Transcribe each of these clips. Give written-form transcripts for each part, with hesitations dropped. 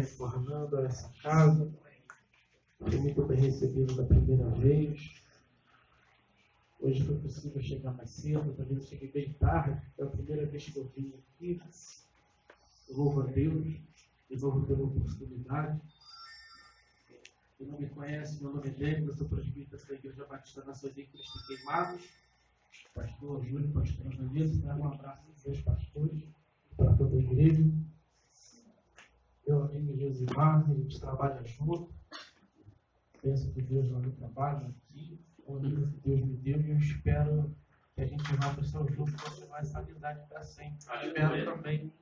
retornando a essa casa. Fui muito bem recebido da primeira vez. Hoje foi possível chegar mais cedo, talvez eu cheguei bem tarde. É a primeira vez que eu vim aqui. Eu louvo a Deus e louvo pela oportunidade. Quem não me conhece, meu nome é Débora, eu sou presbítero da Igreja Batista Nações em Cristo Queimados. Pastor Júlio, pastor Ananias, um abraço dos meus pastores para toda a igreja. Meu amigo Josimar, a gente trabalha junto. Penso que Deus lá no trabalho, aqui, o amigo que Deus me deu, e eu espero que a gente vá para o seu junto continuar essa amizade para sempre. Espero também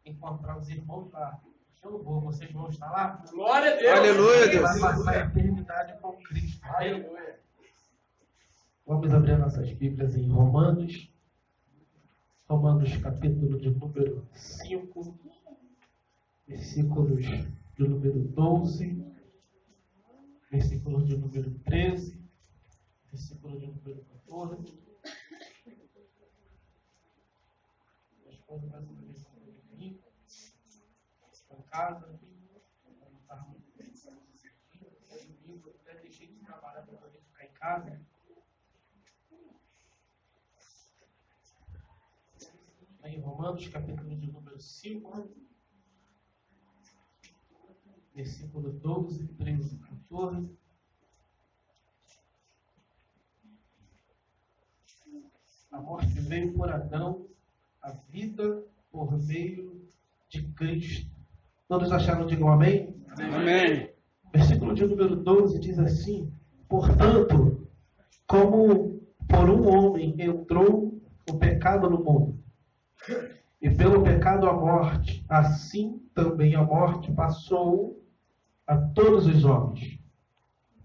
encontrar os irmãos lá. Eu não vou, vocês vão estar lá? Glória a Deus! Aleluia! Deus! Vai passar a eternidade com Cristo. Aleluia! Vamos abrir nossas Bíblias em Romanos. Romanos capítulo de número 5, versículos de número 12, versículos de número 13, versículo de número 14. Minha esposa mais uma vez para mim. Está em casa. Não está muito bem. Domingo eu até deixei de trabalhar para poder ficar em casa. Em Romanos, capítulo de número 5, versículo 12, 13 e 14. A morte veio por Adão, a vida por meio de Cristo. Todos acharam? Digam amém? Amém. Versículo de número 12 diz assim: portanto, como por um homem entrou o pecado no mundo, e pelo pecado a morte, assim também a morte passou a todos os homens.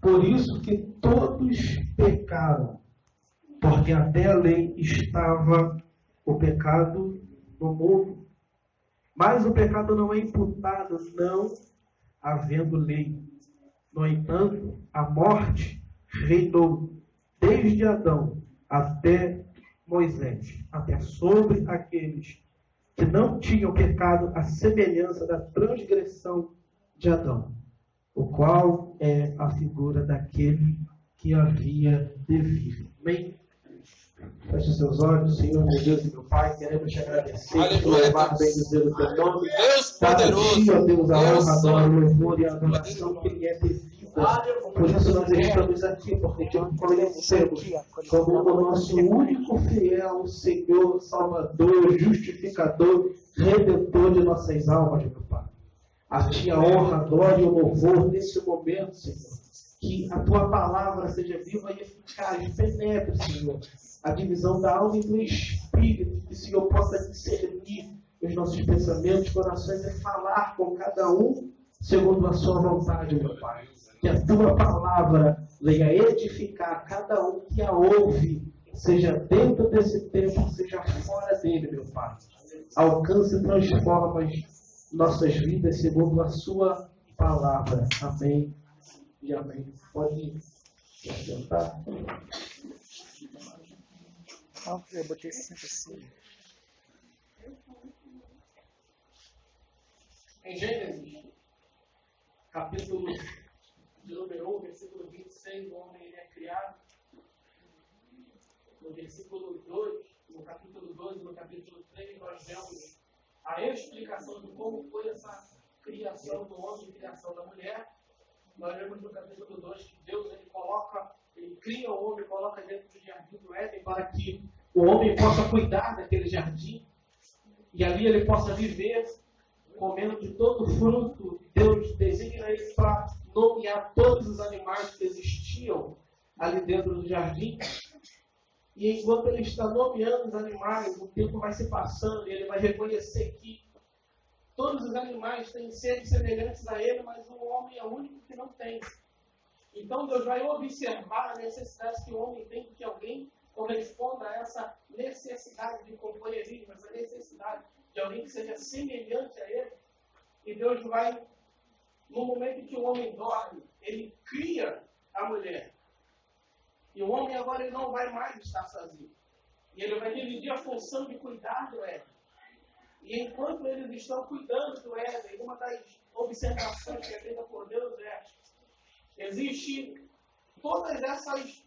Por isso que todos pecaram, porque até a lei estava o pecado no mundo. Mas o pecado não é imputado, não havendo lei. No entanto, a morte reinou desde Adão até Moisés, até sobre aqueles que não tinham pecado, à semelhança da transgressão de Adão, o qual é a figura daquele que havia de vir. Amém? Feche seus olhos, Senhor, meu Deus e meu Pai, queremos te agradecer, louvar, bendizer o teu nome. Deus poderoso, ó Deus, a Deus honra, a glória, santo, o louvor e a adoração que lhe é devida. Por isso nós estamos aqui, porque te conhecemos como o nosso único fiel Senhor, Salvador, Justificador, Redentor de nossas almas, meu Pai. A ti a honra, a glória e o louvor nesse momento, Senhor. Que a tua palavra seja viva e eficaz, penetre, Senhor, a divisão da alma e do espírito, que o Senhor possa discernir os nossos pensamentos, corações e falar com cada um segundo a sua vontade, meu Pai. Que a tua palavra venha edificar cada um que a ouve, seja dentro desse tempo, seja fora dele, meu Pai. Alcance e transforma nossas vidas segundo a sua palavra. Amém e amém. Pode sentar. Eu botei sempre assim. Em Gênesis, capítulo de número 1, versículo 26, o homem ele é criado. No versículo 2, no capítulo 2 e no capítulo 3, nós vemos a explicação de como foi essa criação do homem e criação da mulher. Nós vemos no capítulo 2 que Deus ele cria o homem, coloca dentro do jardim do Éden para que o homem possa cuidar daquele jardim e ali ele possa viver comendo de todo fruto. Deus designa ele para nomear todos os animais que existiam ali dentro do jardim. E enquanto ele está nomeando os animais, o tempo vai se passando e ele vai reconhecer que todos os animais têm seres semelhantes a ele, mas o homem é o único que não tem. Então Deus vai observar a necessidade que o homem tem de que alguém corresponda a essa necessidade de companheirismo, essa necessidade de alguém que seja semelhante a ele. E Deus vai, no momento em que o homem dorme, ele cria a mulher. E o homem agora ele não vai mais estar sozinho. E ele vai dividir a função de cuidar do Éden. E enquanto eles estão cuidando do Éden, uma das observações que é feita por Deus é: existe todas essas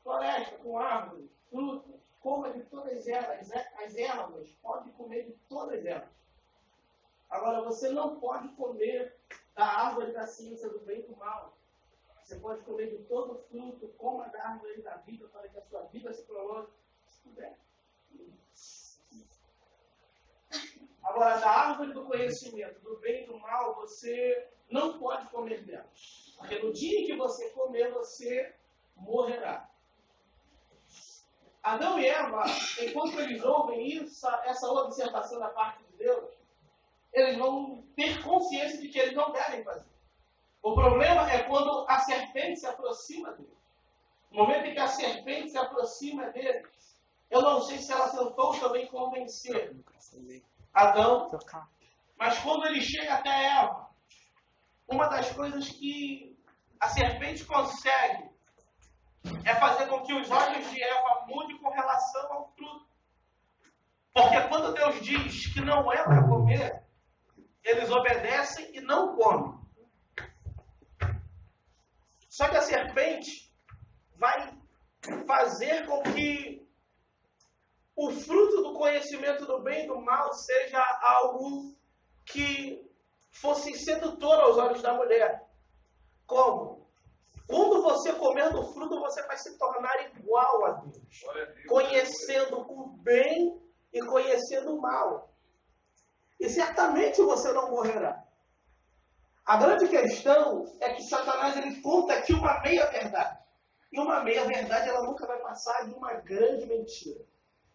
florestas com árvores, frutas, coma de todas elas, as ervas, pode comer de todas elas. Agora, você não pode comer da árvore da ciência do bem e do mal. Você pode comer de todo fruto, coma da árvore da vida, para que a sua vida se prolongue, se puder. Agora, da árvore do conhecimento do bem e do mal, você não pode comer dela. Porque no dia em que você comer, você morrerá. Adão e Eva, enquanto eles ouvem essa observação da parte de Deus, eles vão ter consciência de que eles não devem fazer. O problema é quando a serpente se aproxima deles. No momento em que a serpente se aproxima deles, eu não sei se ela tentou também convencer Adão, mas quando ele chega até Eva, uma das coisas que a serpente consegue é fazer com que os olhos de Eva mudem com relação ao fruto. Porque quando Deus diz que não é para comer, eles obedecem e não comem. Só que a serpente vai fazer com que o fruto do conhecimento do bem e do mal seja algo que fosse sedutor aos olhos da mulher. Como? Quando você comer do fruto, você vai se tornar igual a Deus, conhecendo o bem e conhecendo o mal. E certamente você não morrerá. A grande questão é que Satanás ele conta aqui uma meia-verdade. E uma meia-verdade ela nunca vai passar de uma grande mentira.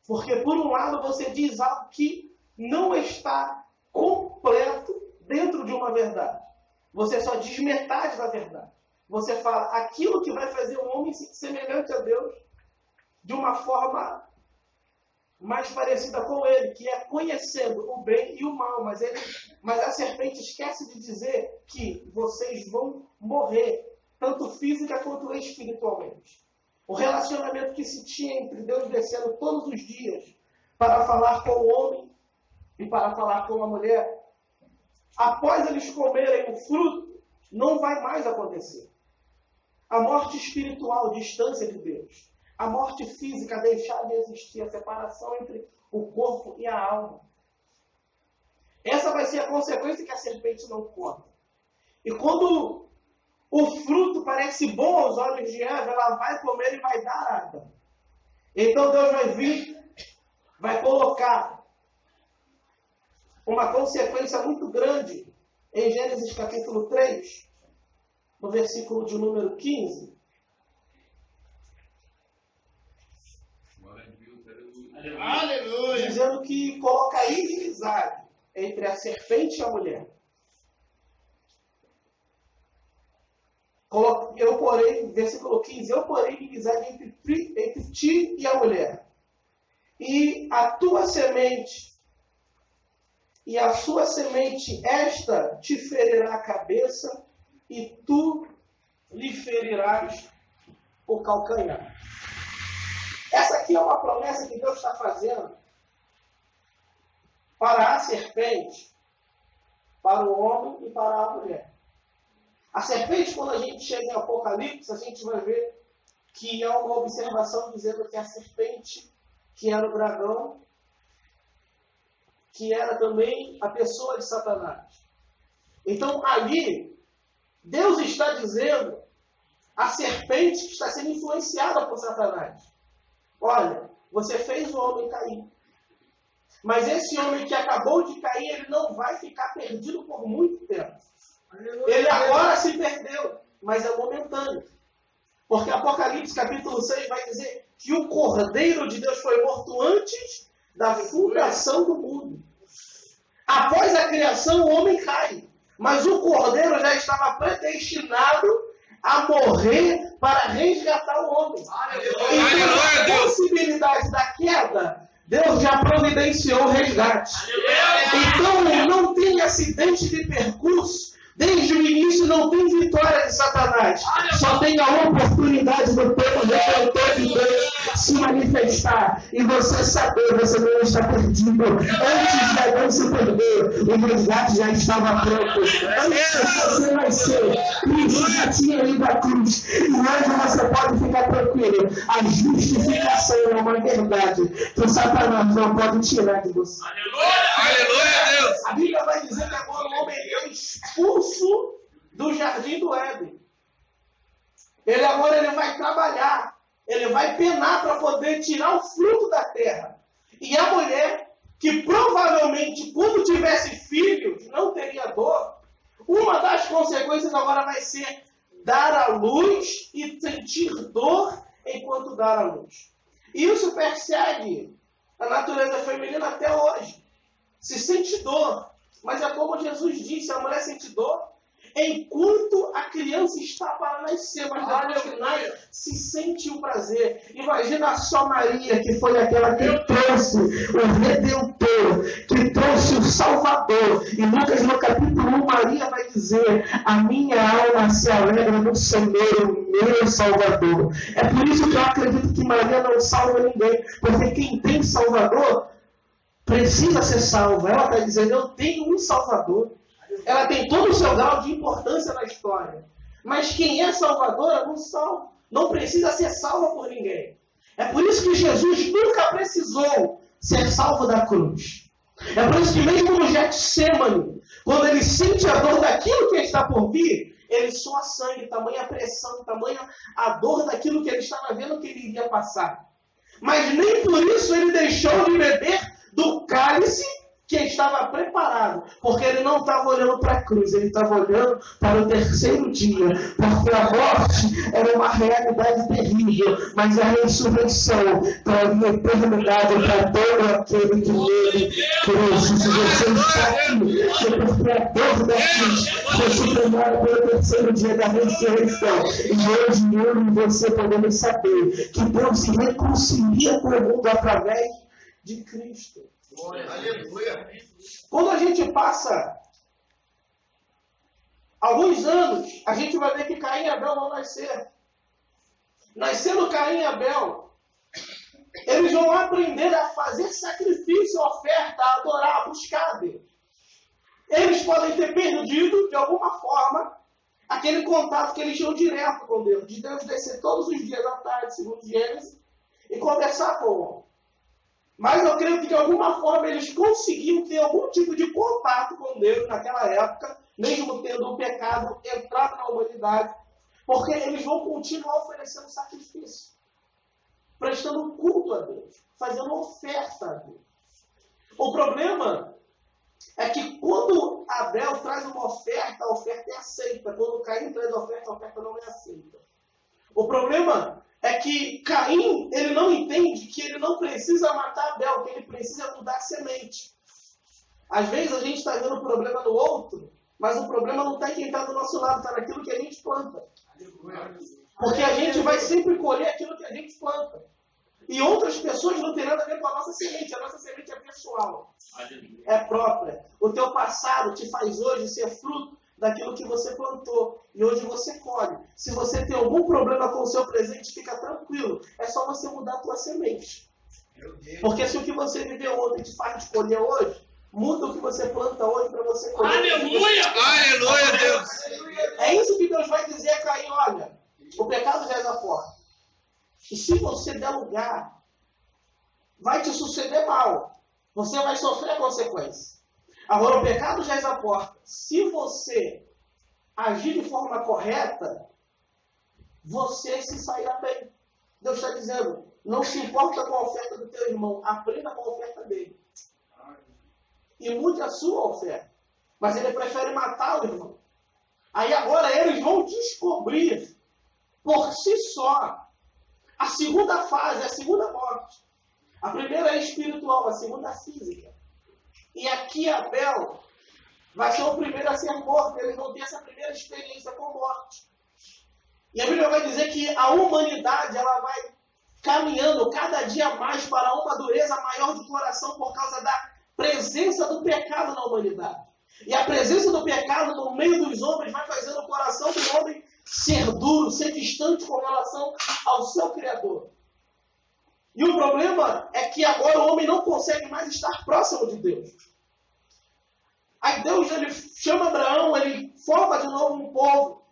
Porque, por um lado, você diz algo que não está completo dentro de uma verdade. Você só diz metade da verdade. Você fala aquilo que vai fazer o homem semelhante a Deus de uma forma mais parecida com ele, que é conhecendo o bem e o mal. Mas a serpente esquece de dizer que vocês vão morrer, tanto física quanto espiritualmente. O relacionamento que se tinha entre Deus descendo todos os dias para falar com o homem e para falar com a mulher, após eles comerem o fruto, não vai mais acontecer. A morte espiritual, distância de Deus. A morte física, deixar de existir, a separação entre o corpo e a alma. Essa vai ser a consequência que a serpente não come. E quando o fruto parece bom aos olhos de Eva, ela vai comer e vai dar a Adão. Então Deus vai vir, vai colocar uma consequência muito grande em Gênesis capítulo 3, no versículo de número 15. Aleluia! Dizendo que coloca inimizade entre a serpente e a mulher. Eu porém, versículo 15, eu porém inimizade entre ti e a mulher. E a tua semente e a sua semente, esta te ferirá a cabeça e tu lhe ferirás o calcanhar. Essa aqui é uma promessa que Deus está fazendo para a serpente, para o homem e para a mulher. A serpente, quando a gente chega em Apocalipse, a gente vai ver que há uma observação dizendo que a serpente, que era o dragão, que era também a pessoa de Satanás. Então, ali, Deus está dizendo a serpente que está sendo influenciada por Satanás: olha, você fez o homem cair. Mas esse homem que acabou de cair, ele não vai ficar perdido por muito tempo. Ele agora se perdeu, mas é momentâneo. Porque Apocalipse capítulo 6 vai dizer que o Cordeiro de Deus foi morto antes da fundação do mundo. Após a criação, o homem cai. Mas o Cordeiro já estava predestinado a morrer para resgatar o homem. Então, a possibilidade da queda, Deus já providenciou o resgate. Então, não tem acidente de percurso. Desde o início não tem vitória de Satanás. Só tem a oportunidade do povo de Deus se manifestar e você saber, você não está perdido. Antes de Adão se perder, o resgate já estava pronto. Antes de você nascer, Cristo já tinha ido à cruz. E hoje você pode ficar tranquilo. A justificação é uma verdade que o Satanás não pode tirar de você. Aleluia, Deus. A Bíblia vai dizer que agora o homem é expulso do jardim do Éden. Ele agora vai trabalhar, ele vai penar para poder tirar o fruto da terra. E a mulher, que provavelmente quando tivesse filhos não teria dor, uma das consequências agora vai ser dar à luz e sentir dor enquanto dar à luz. Isso persegue a natureza feminina até hoje. Se sente dor, mas é como Jesus disse, a mulher sente dor enquanto a criança está para nascer, mas depois que nasce, se sente o prazer. Imagina só Maria, que foi aquela que trouxe o Redentor, que trouxe o Salvador. E Lucas, no capítulo 1, Maria vai dizer: a minha alma se alegra no Senhor, o meu Salvador. É por isso que eu acredito que Maria não salva ninguém, porque quem tem Salvador precisa ser salvo. Ela está dizendo: eu tenho um Salvador. Ela tem todo o seu grau de importância na história. Mas quem é salvadora não salva. Não precisa ser salva por ninguém. É por isso que Jesus nunca precisou ser salvo da cruz. É por isso que mesmo no Getsemane, quando ele sente a dor daquilo que está por vir, ele soa sangue, tamanha pressão, tamanha a dor daquilo que ele estava vendo que ele iria passar. Mas nem por isso ele deixou de beber do cálice que estava preparado, porque ele não estava olhando para a cruz, ele estava olhando para o terceiro dia, porque a morte era uma realidade terrível, mas a ressurreição para a eternidade, para todo aquele que nele crê. Se você está aqui, é porque a dor da cruz foi superada pelo terceiro dia da ressurreição, e hoje eu e você podemos saber que Deus se reconcilia com o mundo através de Cristo. Aleluia. Quando a gente passa alguns anos, a gente vai ver que Caim e Abel vão nascer. Nascendo Caim e Abel, eles vão aprender a fazer sacrifício, oferta, a adorar, a buscar a Deus. Eles podem ter perdido, de alguma forma, aquele contato que eles tinham direto com Deus. De Deus descer todos os dias à tarde, segundo Gênesis, e conversar com o homem. Mas eu creio que de alguma forma eles conseguiam ter algum tipo de contato com Deus naquela época, mesmo tendo o pecado entrado na humanidade, porque eles vão continuar oferecendo sacrifício, prestando culto a Deus, fazendo oferta a Deus. O problema é que quando Abel traz uma oferta, a oferta é aceita. Quando Caim traz a oferta não é aceita. O problema é que Caim, ele não entende que ele não precisa matar Abel, que ele precisa mudar a semente. Às vezes a gente está vendo o problema no outro, mas o problema não está em quem está do nosso lado, está naquilo que a gente planta. Porque a gente vai sempre colher aquilo que a gente planta. E outras pessoas não têm nada a ver com a nossa semente é pessoal, é própria. O teu passado te faz hoje ser fruto daquilo que você plantou. E hoje você colhe. Se você tem algum problema com o seu presente, fica tranquilo. É só você mudar a tua semente. Porque se o que você viveu ontem te faz colher hoje, muda o que você planta hoje para você colher. Aleluia! Aleluia, Deus! É isso que Deus vai dizer a Caim: olha, o pecado já é da porta. E se você der lugar, vai te suceder mal. Você vai sofrer a consequência. Agora, o pecado já é a porta. Se você agir de forma correta, você se sairá bem. Deus está dizendo: não se importa com a oferta do teu irmão, aprenda com a oferta dele. E mude a sua oferta. Mas ele prefere matar o irmão. Aí agora eles vão descobrir por si só a segunda fase, a segunda morte. A primeira é espiritual, a segunda é física. E aqui Abel vai ser o primeiro a ser morto. Eles vão ter essa primeira experiência com morte. E a Bíblia vai dizer que a humanidade ela vai caminhando cada dia mais para uma dureza maior de coração por causa da presença do pecado na humanidade. E a presença do pecado no meio dos homens vai fazendo o coração do homem ser duro, ser distante com relação ao seu Criador. E o problema é que agora o homem não consegue mais estar próximo de Deus. Aí Deus ele chama Abraão, ele forma de novo um povo.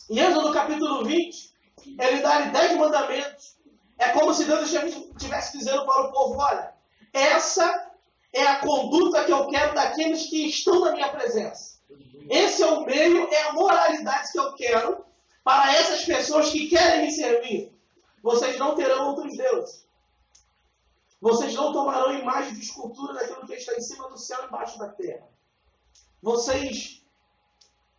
Em Êxodo capítulo 20, ele dá-lhe 10 mandamentos. É como se Deus estivesse dizendo para o povo, olha, essa é a conduta que eu quero daqueles que estão na minha presença. Esse é o meio, é a moralidade que eu quero para essas pessoas que querem me servir. Vocês não terão outros deuses. Vocês não tomarão imagem de escultura daquilo que está em cima do céu e embaixo da terra. Vocês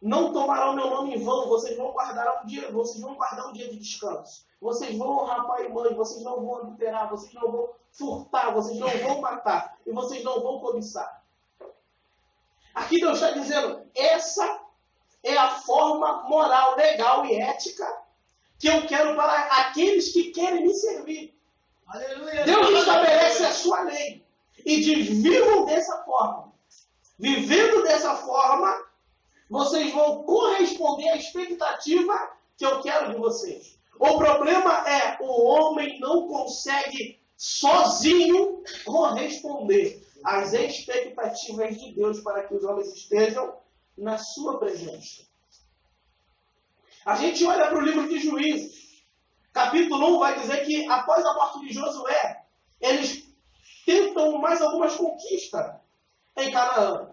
não tomarão meu nome em vão. Vocês vão guardar um dia de descanso. Vocês vão honrar pai e mãe. Vocês não vão adulterar. Vocês não vão furtar. Vocês não vão matar. E vocês não vão cobiçar. Aqui Deus está dizendo, essa é a forma moral, legal e ética que eu quero para aqueles que querem me servir. Aleluia. Deus estabelece a sua lei e diz, vivam dessa forma. Vivendo dessa forma, vocês vão corresponder à expectativa que eu quero de vocês. O problema é, o homem não consegue sozinho corresponder às expectativas de Deus para que os homens estejam na sua presença. A gente olha para o livro de Juízes. Capítulo 1 vai dizer que após a morte de Josué, eles tentam mais algumas conquistas em Canaã.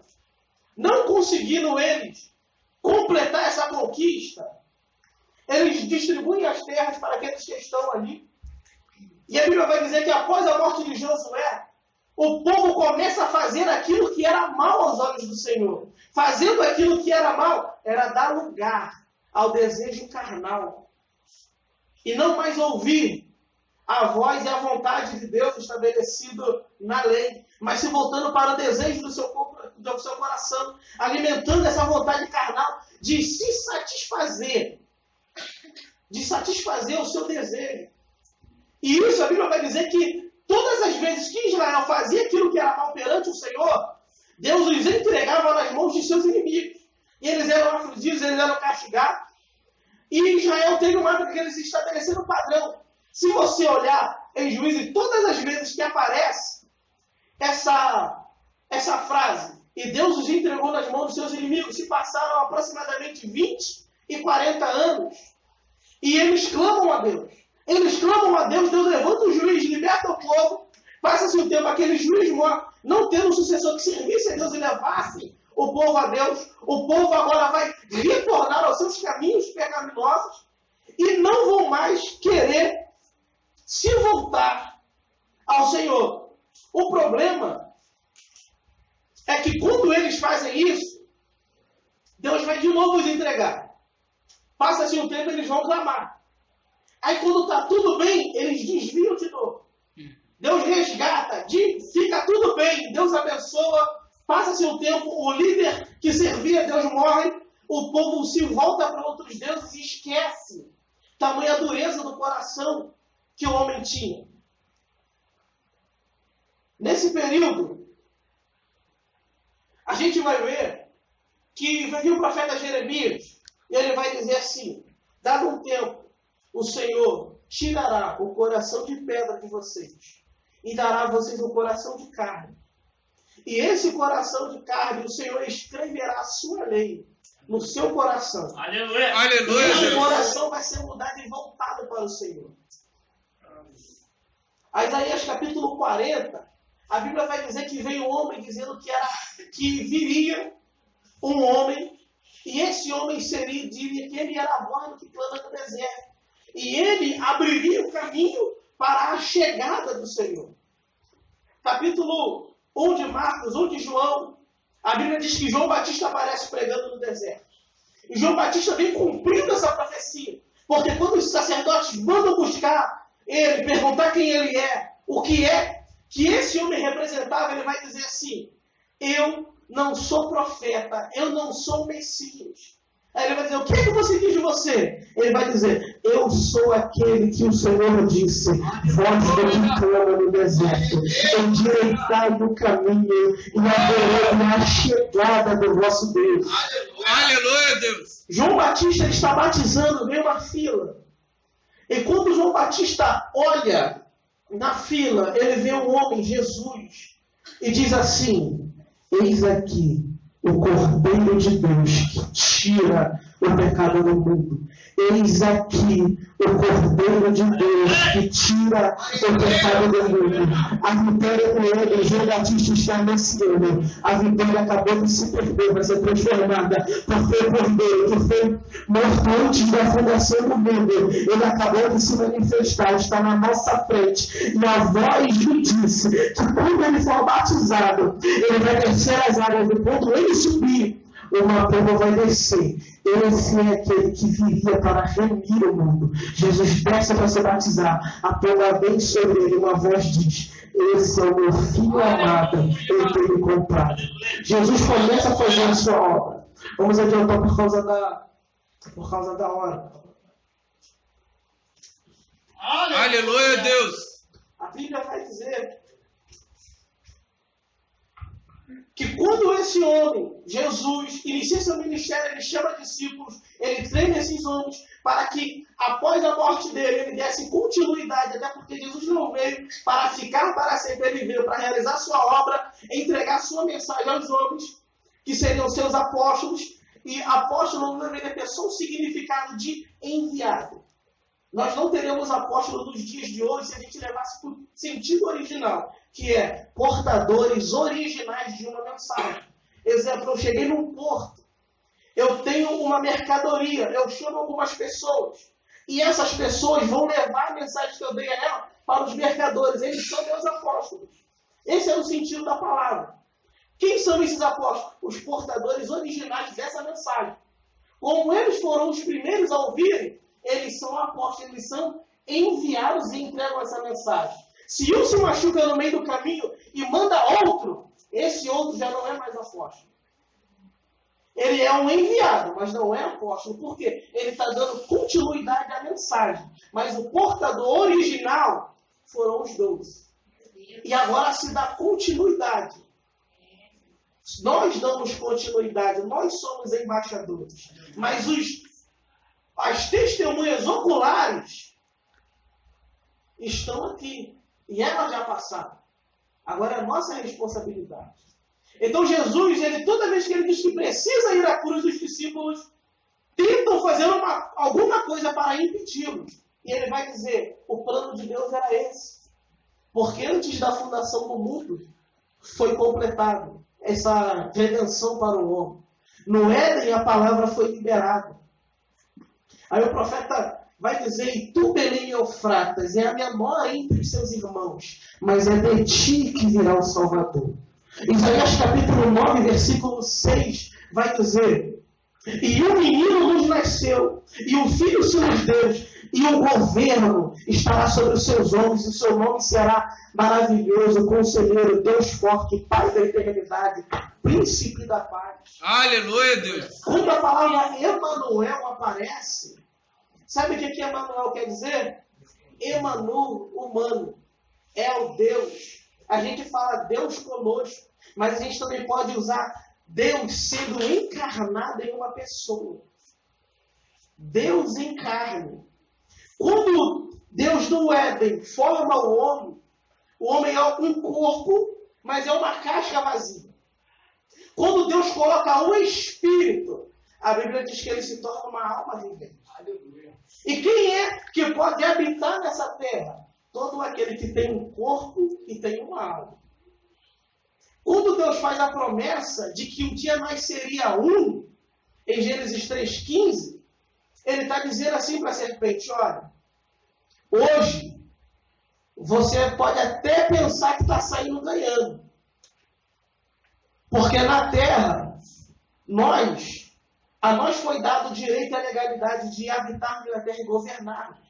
Não conseguindo eles completar essa conquista, eles distribuem as terras para aqueles que estão ali. E a Bíblia vai dizer que após a morte de Josué, o povo começa a fazer aquilo que era mal aos olhos do Senhor. Fazendo aquilo que era mal, era dar lugar ao desejo carnal. E não mais ouvir a voz e a vontade de Deus estabelecido na lei, mas se voltando para o desejo do seu coração, alimentando essa vontade carnal de se satisfazer, de satisfazer o seu desejo. E isso a Bíblia vai dizer que todas as vezes que Israel fazia aquilo que era mal perante o Senhor, Deus os entregava nas mãos de seus inimigos. E eles eram afligidos, eles eram castigados. E Israel teve uma época que eles estabeleceram um padrão. Se você olhar em Juízes, todas as vezes que aparece essa frase, e Deus os entregou nas mãos dos seus inimigos, se passaram aproximadamente 20 e 40 anos. E eles clamam a Deus. Eles clamam a Deus, Deus levanta o juiz, liberta o povo, passa-se o tempo, aquele juiz morre, não tendo um sucessor que servisse a Deus e levasse o povo a Deus. O povo agora vai retornar aos seus caminhos pecaminosos e não vão mais querer se voltar ao Senhor. O problema é que quando eles fazem isso, Deus vai de novo os entregar. Passa-se um tempo, eles vão clamar. Aí quando está tudo bem, eles desviam de novo. Deus resgata, fica tudo bem, Deus abençoa. Passa-se um tempo, o líder que servia a Deus morre, o povo se volta para outros deuses e esquece tamanha dureza do coração que o homem tinha. Nesse período, a gente vai ver que vai vir o profeta Jeremias e ele vai dizer assim, dado um tempo, o Senhor tirará o coração de pedra de vocês e dará a vocês um coração de carne. E esse coração de carne, o Senhor escreverá a sua lei no seu coração. Aleluia! Aleluia! E o coração vai ser mudado e voltado para o Senhor. A Isaías capítulo 40, a Bíblia vai dizer que veio um homem dizendo que viria um homem, e esse homem diria que ele era a voz que clama no deserto. E ele abriria o caminho para a chegada do Senhor. Capítulo 1 de Marcos, 1 de João, a Bíblia diz que João Batista aparece pregando no deserto. E João Batista vem cumprindo essa profecia. Porque quando os sacerdotes mandam buscar ele, perguntar quem ele é, o que é que esse homem representava, ele vai dizer assim, eu não sou profeta, eu não sou Messias. Aí ele vai dizer, o que é que você diz de você? Ele vai dizer, eu sou aquele que o Senhor disse, voz do que clama no deserto, endireitai o caminho e haverá a chegada do vosso Deus. Aleluia, Deus! João Batista está batizando, vem uma fila. E quando João Batista olha na fila, ele vê um homem, Jesus, e diz assim: eis aqui o Cordeiro de Deus que tira o pecado do mundo. Eis aqui o Cordeiro de Deus que tira o pecado do mundo. A vitória do homem, João Batista está anunciando. A vitória acabou de se perder, vai ser transformada. Porque o Cordeiro que foi morto antes da fundação do mundo, ele acabou de se manifestar, está na nossa frente. E a voz lhe disse que quando ele for batizado, ele vai descer as águas, e quando ele subir, uma pomba vai descer. Esse é aquele que vivia para remir o mundo. Jesus desce para se batizar. A pomba vem sobre ele. Uma voz diz: esse é o meu filho amado, eu tenho comprado. Jesus começa a fazer a sua obra. Vamos adiantar por causa da hora. Aleluia, Deus. A Bíblia vai dizer que quando esse homem, Jesus, inicia seu ministério, ele chama discípulos, ele treina esses homens para que, após a morte dele, ele desse continuidade, até porque Jesus não veio para ficar para sempre, ele veio para realizar sua obra, entregar sua mensagem aos homens, que seriam seus apóstolos, e apóstolo não deveria ter só o significado de enviado. Nós não teremos apóstolo nos dias de hoje se a gente levasse para o sentido original, que é portadores originais de uma mensagem. Exemplo, eu cheguei num porto, eu tenho uma mercadoria, eu chamo algumas pessoas, e essas pessoas vão levar a mensagem que eu dei a ela para os mercadores. Eles são meus apóstolos. Esse é o sentido da palavra. Quem são esses apóstolos? Os portadores originais dessa mensagem. Como eles foram os primeiros a ouvirem, eles são apóstolos, eles são enviados e entregam essa mensagem. Se um se machuca no meio do caminho e manda outro, esse outro já não é mais apóstolo. Ele é um enviado, mas não é apóstolo. Por quê? Ele está dando continuidade à mensagem. Mas o portador original foram os 12. E agora se dá continuidade. Nós damos continuidade, nós somos embaixadores. Mas as testemunhas oculares estão aqui. E elas já passaram. Agora é a nossa responsabilidade. Então Jesus, toda vez que ele diz que precisa ir à cruz, dos discípulos tentam fazer alguma coisa para impedi-lo. E ele vai dizer, o plano de Deus era esse. Porque antes da fundação do mundo, foi completado essa redenção para o homem. No Éden, a palavra foi liberada. Aí o profeta vai dizer, e tu, Belém Eufratas, é a menor entre os seus irmãos, mas é de ti que virá o Salvador. Isaías capítulo 9, versículo 6, vai dizer, e um menino nos nasceu, e um filho se nos deu, e o governo estará sobre os seus ombros, e seu nome será maravilhoso, conselheiro, Deus forte, Pai da eternidade, príncipe da paz. Aleluia, Deus. Quando a palavra Emanuel aparece, sabe o que Emanuel quer dizer? Emanu, humano, é o Deus. A gente fala Deus conosco, mas a gente também pode usar Deus sendo encarnado em uma pessoa. Deus encarna. Quando Deus no Éden forma o homem é um corpo, mas é uma casca vazia. Quando Deus coloca um espírito, a Bíblia diz que ele se torna uma alma vivente. E quem é que pode habitar nessa terra? Todo aquele que tem um corpo e tem uma alma. Quando Deus faz a promessa de que um dia nós seria um, em Gênesis 3,15, ele está dizendo assim para a serpente, olha, hoje você pode até pensar que está saindo ganhando. Porque na terra, a nós foi dado o direito e a legalidade de habitar na terra e governar.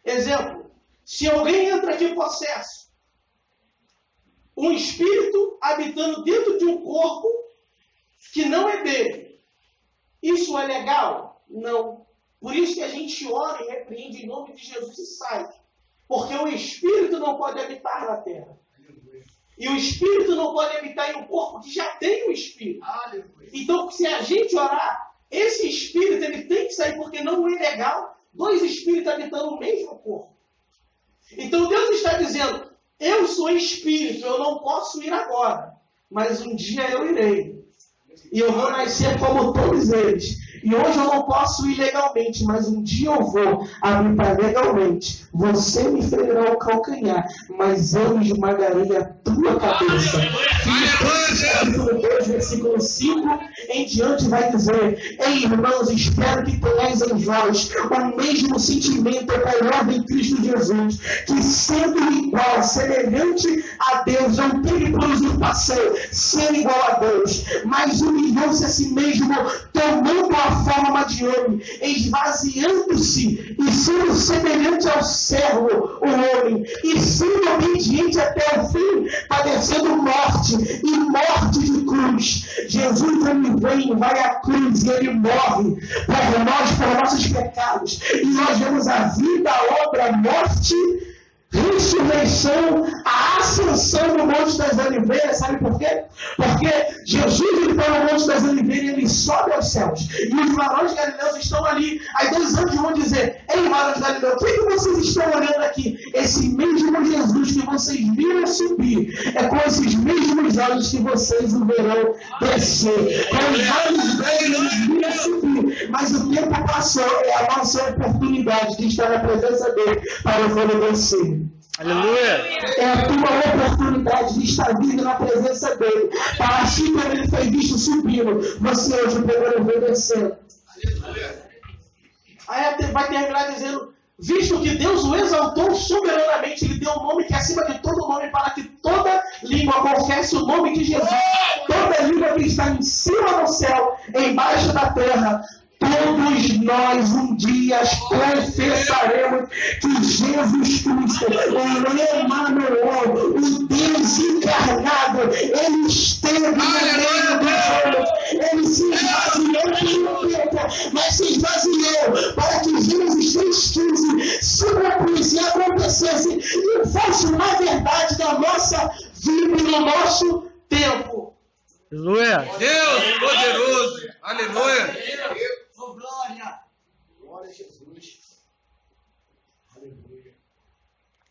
Exemplo, se alguém entra aqui em possesso, um espírito habitando dentro de um corpo que não é dele, isso é legal? Não. Por isso que a gente ora e repreende em nome de Jesus e sai. Porque o espírito não pode habitar na terra. E o espírito não pode habitar em um corpo que já tem um espírito. Então, se a gente orar, esse espírito ele tem que sair, porque não é legal dois espíritos habitando o mesmo corpo. Então Deus está dizendo, eu sou espírito, eu não posso ir agora, mas um dia eu irei. E eu vou nascer como todos eles. E hoje eu não posso ir legalmente, mas um dia eu vou habitar legalmente. Você me ferirá o calcanhar, mas eu esmagarei a tua cabeça. Capítulo 2, versículo 5 em diante vai dizer: ei, irmãos, espero que tenhais em vós o mesmo sentimento operado em Cristo Jesus, que sendo igual, semelhante a Deus, não teve por usurpação ser igual a Deus, mas humilhou-se a si mesmo, tomando a forma de homem, esvaziando-se e sendo semelhante ao servo, o homem, e sendo obediente até o fim, padecendo morte e morte de cruz. Jesus ele vem, vai à cruz e ele morre por nós, por nossos pecados, e nós vemos a vida, a obra, a morte, ressurreição, a ascensão no Monte das Oliveiras. Sabe por quê? Porque Jesus ele está no Monte das Oliveiras e ele sobe aos céus. E os varões galileus estão ali. Aí 2 anjos vão dizer: ei, varões galileus, o que vocês estão olhando aqui? Esse mesmo Jesus que vocês viram subir, é com esses mesmos olhos que vocês o verão descer. Com os olhos velhos eles viram subir. Mas o tempo passou, é a nossa oportunidade de estar na presença dele para o descer. Aleluia. É a tua oportunidade de estar vindo na presença dele. Para assim como ele foi visto subindo, você hoje poderá ver descendo. Aí vai terminar dizendo: visto que Deus o exaltou soberanamente, ele deu um nome que é acima de todo nome, para que toda língua confesse o nome de Jesus. Toda língua que está em cima do céu, embaixo da terra, todos nós um dia confessaremos que Jesus Cristo, o Emmanuel, o Deus encarnado, ele esteve no meio dos homens, ele se esvaziou pelo tempo, mas se esvaziou para que Gênesis 3,15 se cumprisse e acontecesse e fosse uma verdade da nossa vida e no nosso tempo. Aleluia. Deus poderoso. Aleluia. Glória! Glória a Jesus! Aleluia!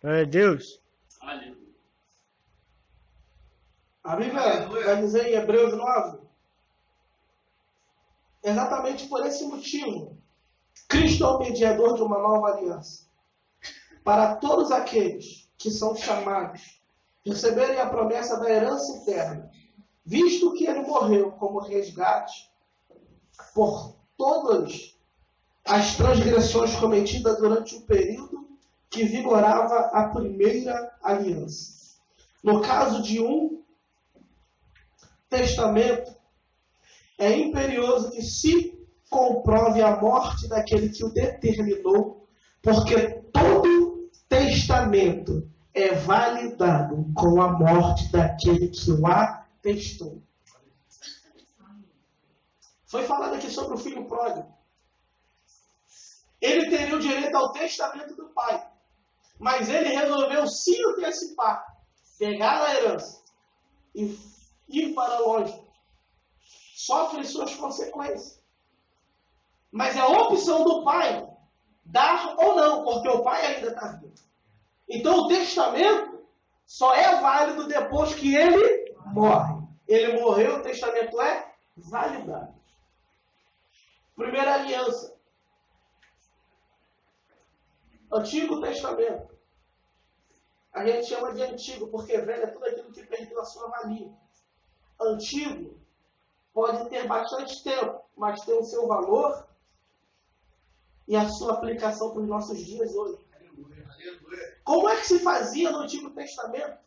Glória a Deus. Aleluia! A Bíblia vai dizer em Hebreus 9, exatamente por esse motivo, Cristo é o mediador de uma nova aliança, para todos aqueles que são chamados, receberem a promessa da herança eterna, visto que ele morreu como resgate por todas as transgressões cometidas durante o período que vigorava a primeira aliança. No caso de um testamento, é imperioso que se comprove a morte daquele que o determinou, porque todo testamento é validado com a morte daquele que o atestou. Foi falado aqui sobre o filho pródigo. Ele teria o direito ao testamento do pai. Mas ele resolveu se antecipar, pegar a herança e ir para longe. Sofre suas consequências. Mas é a opção do pai dar ou não, porque o pai ainda está vivo. Então o testamento só é válido depois que ele morre. Ele morreu, o testamento é validado. Primeira aliança. Antigo Testamento. A gente chama de antigo, porque velho é tudo aquilo que perdeu a sua valia. Antigo pode ter bastante tempo, mas tem o seu valor e a sua aplicação para os nossos dias hoje. Como é que se fazia no Antigo Testamento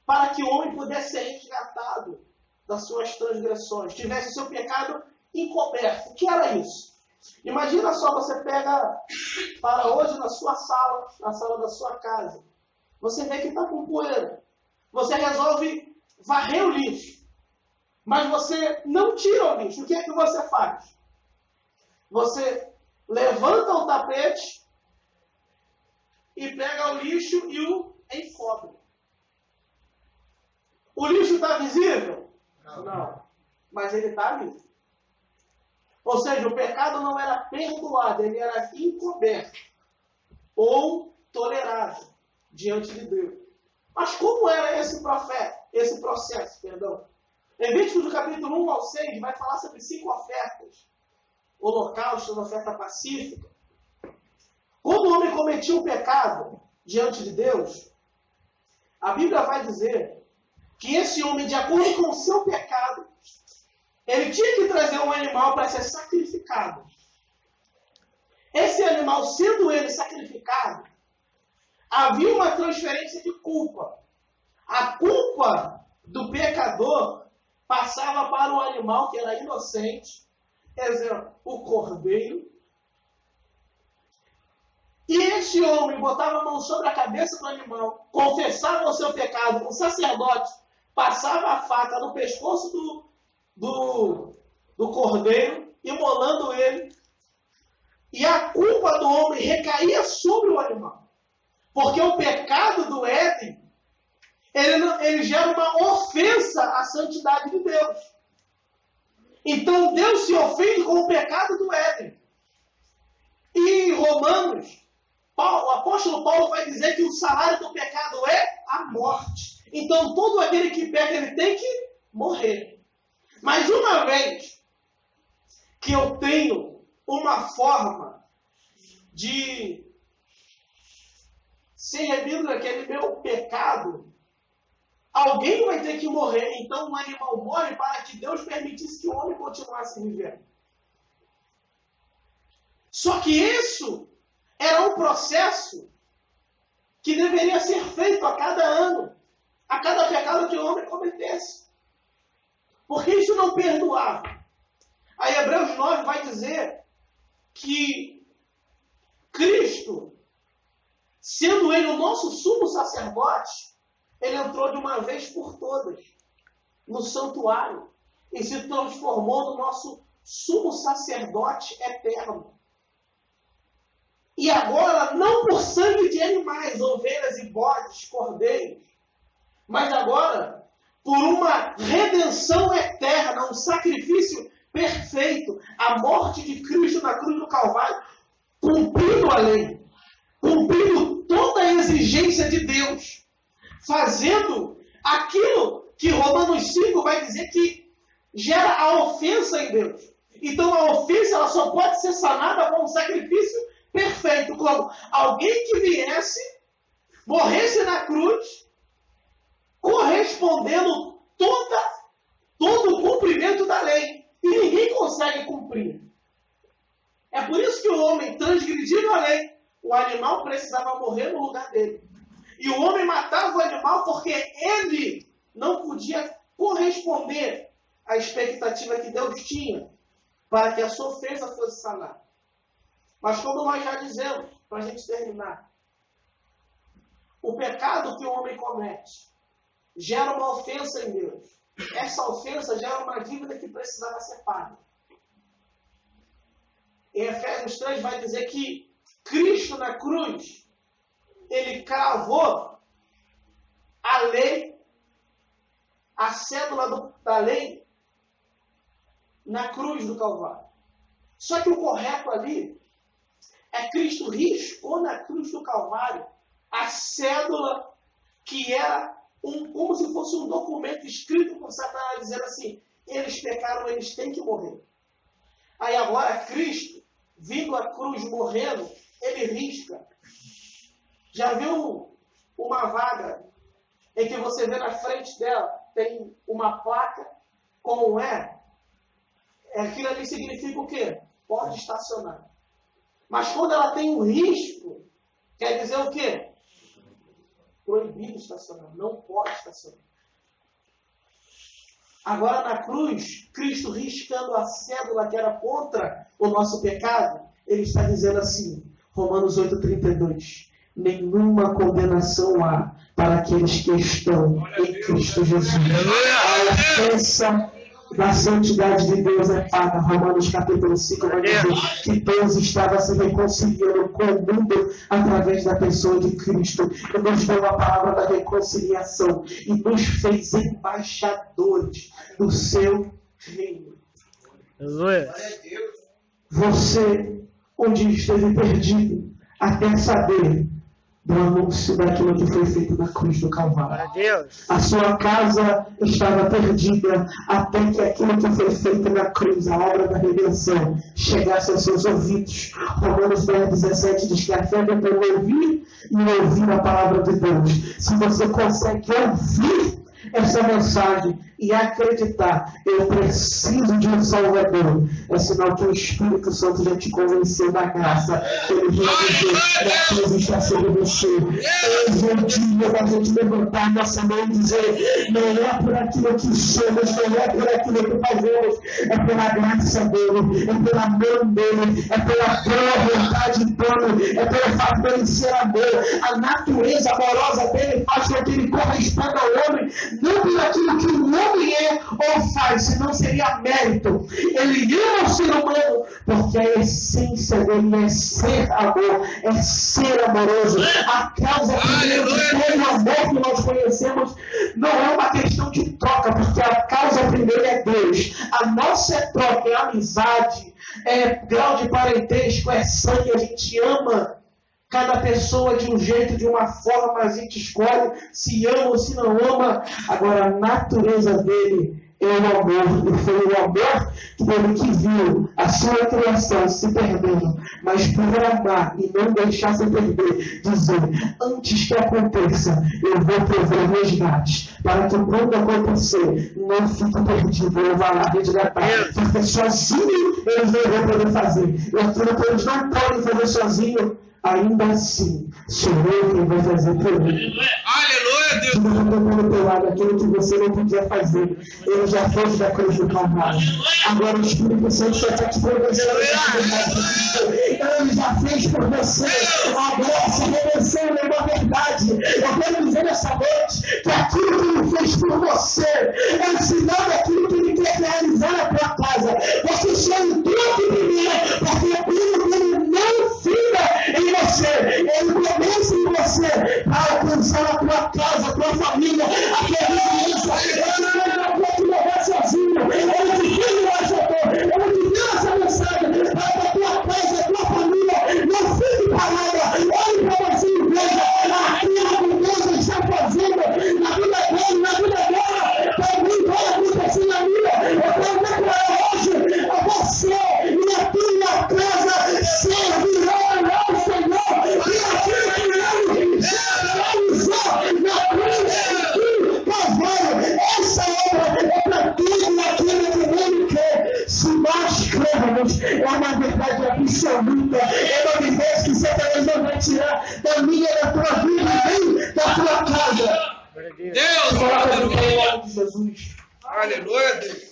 para que o homem pudesse ser resgatado das suas transgressões, tivesse seu pecado encoberto? O que era isso? Imagina só, você pega para hoje na sua sala, na sala da sua casa, você vê que está com poeira, você resolve varrer o lixo, mas você não tira o lixo. O que é que você faz? Você levanta o tapete e pega o lixo e o encobre. O lixo está visível? Não. Mas ele está ali. Ou seja, o pecado não era perdoado, ele era encoberto ou tolerado. diante de Deus. Mas como era esse processo? Em Levíticos do capítulo 1 ao 6 vai falar sobre 5 ofertas. Holocausto, oferta pacífica. Quando o homem cometia um pecado diante de Deus, a Bíblia vai dizer que esse homem, de acordo com o seu pecado, ele tinha que trazer um animal para ser sacrificado. Esse animal, sendo ele sacrificado, havia uma transferência de culpa. A culpa do pecador passava para o animal que era inocente, exemplo, o cordeiro. E este homem botava a mão sobre a cabeça do animal, confessava o seu pecado, o sacerdote passava a faca no pescoço do cordeiro, imolando ele, e a culpa do homem recaía sobre o animal. Porque o pecado do Éden, ele gera uma ofensa à santidade de Deus. Então Deus se ofende com o pecado do Éden. E em Romanos, o apóstolo Paulo vai dizer que o salário do pecado é a morte. Então todo aquele que peca, ele tem que morrer. Mas uma vez que eu tenho uma forma de ser remido daquele meu pecado, alguém vai ter que morrer. Então um animal morre para que Deus permitisse que o homem continuasse vivendo. Só que isso era um processo que deveria ser feito a cada ano, a cada pecado que o homem cometesse. Porque isso não perdoava. Aí Hebreus 9 vai dizer que Cristo, sendo ele o nosso sumo sacerdote, ele entrou de uma vez por todas no santuário e se transformou no nosso sumo sacerdote eterno. E agora, não por sangue de animais, ovelhas e bodes, cordeiros, mas agora por uma redenção eterna, um sacrifício perfeito, a morte de Cristo na cruz do Calvário, cumprindo a lei, cumprindo toda a exigência de Deus, fazendo aquilo que Romanos 5 vai dizer que gera a ofensa em Deus. Então a ofensa ela só pode ser sanada com um sacrifício perfeito, como alguém que viesse, morresse na cruz, correspondendo todo o cumprimento da lei. E ninguém consegue cumprir. É por isso que o homem, transgredindo a lei, o animal precisava morrer no lugar dele. E o homem matava o animal porque ele não podia corresponder à expectativa que Deus tinha para que a sua ofensa fosse sanada. Mas como nós já dizemos, para a gente terminar, o pecado que o homem comete gera uma ofensa em Deus. Essa ofensa gera uma dívida que precisava ser paga. Em Efésios 3 vai dizer que Cristo na cruz, ele cravou a lei, a cédula da lei, na cruz do Calvário. Só que o correto ali é Cristo riscou na cruz do Calvário a cédula que era como se fosse um documento escrito por Satanás, dizendo assim, eles pecaram, eles têm que morrer. Aí agora Cristo, vindo à cruz, morrendo, ele risca. Já viu uma vaga em que você vê na frente dela, tem uma placa com um E? Aquilo ali significa o quê? Pode estacionar. Mas quando ela tem um risco, quer dizer o quê? Proibido estacionar, não pode estacionar. Agora na cruz, Cristo riscando a cédula que era contra o nosso pecado, ele está dizendo assim, Romanos 8,32, nenhuma condenação há para aqueles que estão em Cristo Jesus. A ofensa da santidade de Deus é paga. Romanos capítulo 5 vai dizer que Deus estava se reconciliando com o mundo através da pessoa de Cristo. E nos deu a palavra da reconciliação e nos fez embaixadores do seu reino. Aleluia. Você, onde esteve perdido, até saber do anúncio daquilo que foi feito na cruz do Calvário. Glória a Deus. A sua casa estava perdida até que aquilo que foi feito na cruz, a obra da redenção, chegasse aos seus ouvidos. Romanos 10:17 diz que a fé vem pelo ouvir e ouvir a palavra de Deus. Se você consegue ouvir essa mensagem e acreditar, eu preciso de um Salvador, é sinal que o Espírito Santo já te convenceu da graça, que ele vai dizer que a cruz está sobre você. Hoje é o dia da gente levantar nossa mão e dizer, não é por aquilo que somos, não é por aquilo que fazemos, é pela graça dele, é pela mão dele, é pela boa vontade dele, é pelo fato dele ser amor. A natureza amorosa dele faz com que ele corresponda ao homem, não por aquilo que o homem é ou faz, senão seria mérito. Ele ama o ser humano, porque a essência dele é ser amor, é ser amoroso. A causa primeira de todo o amor que nós conhecemos não é uma questão de troca, porque a causa primeira é Deus. A nossa troca é amizade, é grau de parentesco, é sangue, a gente ama cada pessoa de um jeito, de uma forma, mas a gente escolhe se ama ou se não ama. Agora, a natureza dele é o amor, e foi o amor dele que viu a sua criação se perdendo, mas por amar e não deixar se perder, dizer, antes que aconteça, eu vou prover resgate, para que quando acontecer, não fique perdido, eu vou lá resgatar, porque sozinho eles não vão poder fazer, e aquilo que eles não podem fazer sozinho, ainda assim, sou eu quem vai fazer por ele. Aleluia, Deus. Ele vai colocando do teu lado aquilo que você não podia fazer. Ele já fez da cruz do Calvário. Agora o Espírito Santo só está te convencendo. Ele já fez por você. Agora essa redenção é uma verdade. Eu quero dizer nessa noite que aquilo que ele fez por você é o sinal daquilo que ele quer realizar na tua casa. Você só entrou aqui primeiro, porque aquilo que ele não fica em você, ele começa em você a alcançar a tua casa, a tua família, a tua vizinhança. Ele não pode te levar sozinho. Ele te fez lá, Senhor. Ele te deu essa mensagem para que a tua casa, a tua família não fique parada. Olhe para você e veja aquilo que Deus está fazendo na vida dele, na vida dela. Também vai acontecer na minha. Eu quero declarar hoje a você e a tua casa servirão ao Senhor. E aquilo que ele já realizou na cruz do Calvário, essa obra é para tudo aquilo que ele quer. Se nós cremos, é uma verdade absoluta. É uma verdade que Satanás não vai tirar da minha, da tua vida, nem da tua casa. Deus. Coloca no nome de Jesus. Aleluia, Deus.